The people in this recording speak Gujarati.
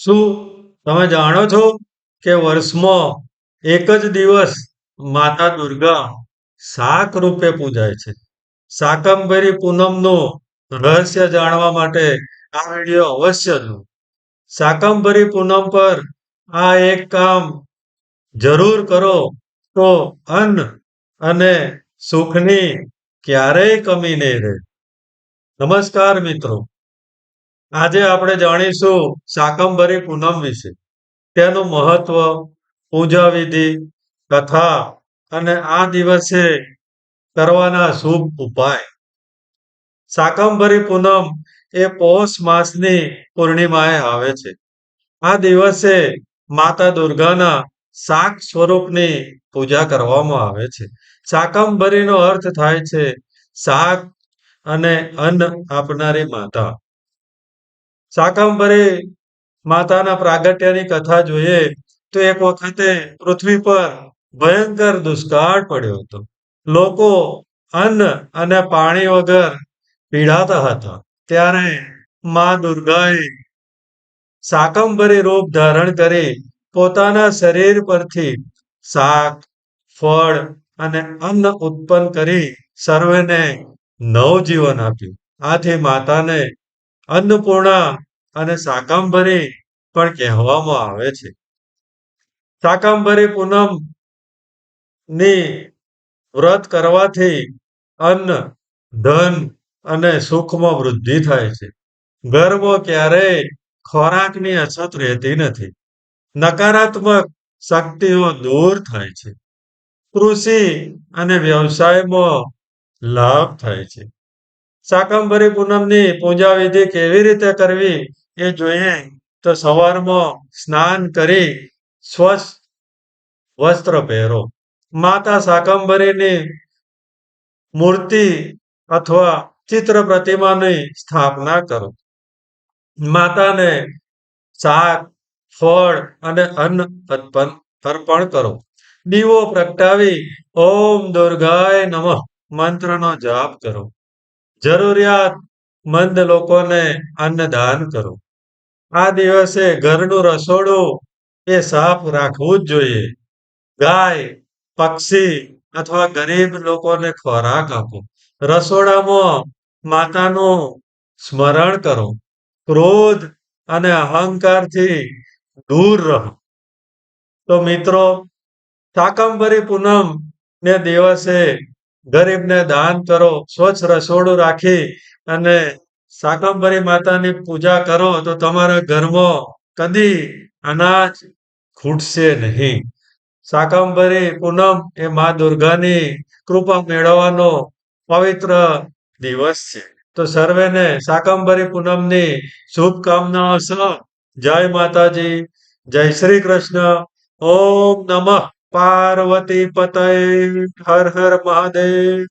શું તમે જાણો છો કે વર્ષમાં એક જ દિવસ માતા દુર્ગા શાક રૂપે પૂજાય છે? શાકંભરી પૂનમનું રહસ્ય જાણવા માટે આ વિડીયો અવશ્ય જુઓ. શાકંભરી પૂનમ પર આ એક કામ જરૂર કરો તો અન્ન અને સુખની ક્યારેય કમી નહીં રહે. નમસ્કાર મિત્રો, આજે આપણે જાણીશું શાકંભરી પૂનમ વિશે, તેનું મહત્વ, પૂજા વિધિ, કથા અને આ દિવસે કરવાના શુભ ઉપાય. શાકંભરી પૂનમ એ પૌષ માસની પૂર્ણિમાએ આવે છે. આ દિવસે માતા દુર્ગાના શાક સ્વરૂપની પૂજા કરવામાં આવે છે. શાકંભરીનો અર્થ થાય છે શાક અને અન્ન આપનારી માતા. શાકંભરી માતાના પ્રાગટ્યની કથા જોઈએ તો એક વખતે પૃથ્વી પર ભયંકર દુષ્કાળ પડ્યો હતો. લોકો અન્ન અને પાણી વગર પીડાતા હતા. ત્યારે મા દુર્ગાએ શાકંભરી રૂપ ધારણ કરી પોતાના શરીર પરથી શાક, ફળ અને અન્ન ઉત્પન્ન કરી સર્વેને નવજીવન આપ્યું. આથી માતાને અન્નપૂર્ણા અને શાકંભરી પણ કહેવામાં આવે છે. શાકંભરી પૂનમ ની વ્રત કરવાથી અન્ન, ધન અને સુખમાં વૃદ્ધિ થાય છે. ઘરમાં ક્યારેય ખોરાકની અછત રહેતી નથી. નકારાત્મક શક્તિઓ દૂર થાય છે. કૃષિ અને વ્યવસાયમાં લાભ થાય છે. શાકંભરી પૂનમની પૂજા વિધિ કેવી રીતે કરવી એ જોઈએ તો સવારમાં સ્નાન કરી સ્વચ્છ વસ્ત્ર પહેરો. માતા શાકંભરીની મૂર્તિ અથવા ચિત્ર પ્રતિમાની સ્થાપના કરો. માતાને શાક, ફળ અને અન્ન અર્પણ કરો. દીવો પ્રગટાવી ઓમ દુર્ગાય નમઃ મંત્રનો જાપ કરો. જરૂરિયાતમંદ લોકોને અન્નદાન કરો. આ દિવસે ઘરનું રસોડું એ સાફ રાખવું જ જોઈએ. ગાય, પક્ષી અથવા ગરીબ લોકોને ખોરાક આપો. રસોડામાં માતાનું સ્મરણ કરો. ક્રોધ અને અહંકારથી દૂર રહો. તો મિત્રો, શાકંભરી પૂનમ ને દિવસે ગરીબને દાન કરો, સ્વચ્છ રસોડું રાખી અને શાકંભરી માતાની પૂજા કરો તો તમારા ઘરમાં કદી અનાજ ખૂટશે નહીં. શાકંભરી પૂનમ એ મા દુર્ગાની કૃપા મેળવવાનો પવિત્ર દિવસ છે. તો સર્વેને શાકંભરી પૂનમની શુભકામનાઓ સહ જય માતાજી, જય શ્રી કૃષ્ણ. ઓમ નમઃ પાર્વતી પતય, હર હર મહાદેવ.